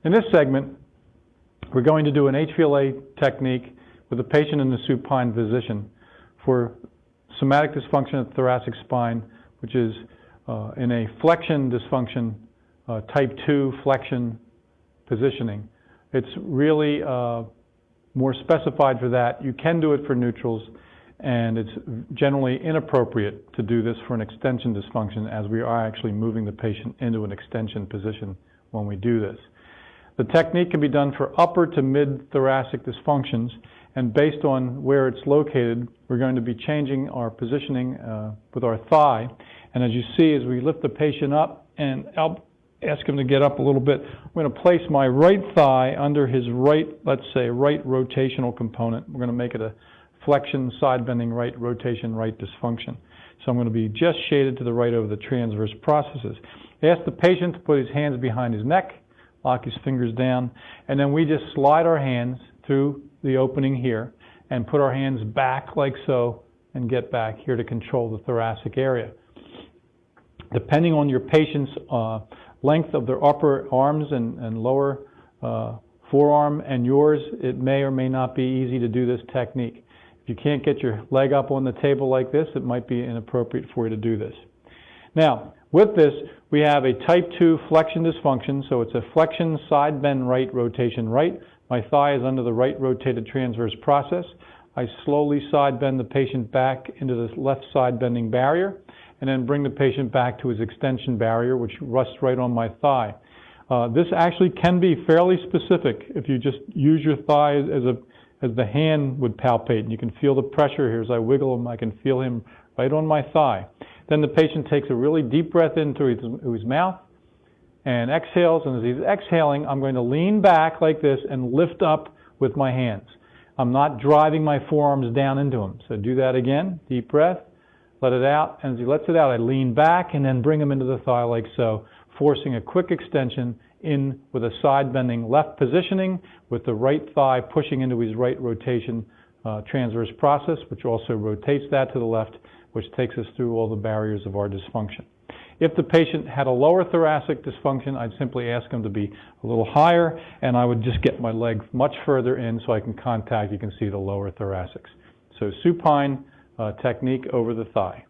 In this segment, we're going to do an HVLA technique with a patient in the supine position for somatic dysfunction of the thoracic spine, which is in a flexion dysfunction, type 2 flexion positioning. It's really more specified for that. You can do it for neutrals, and it's generally inappropriate to do this for an extension dysfunction, as we are actually moving the patient into an extension position when we do this. The technique can be done for upper to mid-thoracic dysfunctions, and based on where it's located, we're going to be changing our positioning with our thigh. And as you see, as we lift the patient up, and I'll ask him to get up a little bit, I'm going to place my right thigh under his right, let's say, right rotational component. We're going to make it a flexion, side bending, right rotation, right dysfunction. So I'm going to be just shaded to the right over the transverse processes. Ask the patient to put his hands behind his neck, lock his fingers down, and then we just slide our hands through the opening here and put our hands back like so and get back here to control the thoracic area. Depending on your patient's length of their upper arms and lower forearm and yours, it may or may not be easy to do this technique. If you can't get your leg up on the table like this, it might be inappropriate for you to do this. Now, with this, we have a type 2 flexion dysfunction, so it's a flexion, side bend, right, rotation, right. My thigh is under the right rotated transverse process. I slowly side bend the patient back into the left side bending barrier, and then bring the patient back to his extension barrier, which rests right on my thigh. This actually can be fairly specific if you just use your thigh as the hand would palpate, and you can feel the pressure here as I wiggle him. I can feel him right on my thigh. Then the patient takes a really deep breath into his mouth and exhales, and as he's exhaling, I'm going to lean back like this and lift up with my hands. I'm not driving my forearms down into him. So do that again, deep breath, let it out, and as he lets it out, I lean back and then bring him into the thigh like so, forcing a quick extension in with a side bending left positioning with the right thigh pushing into his right rotation transverse process, which also rotates that to the left, which takes us through all the barriers of our dysfunction. If the patient had a lower thoracic dysfunction, I'd simply ask him to be a little higher, and I would just get my leg much further in so I can contact, you can see the lower thoracics. So supine technique over the thigh.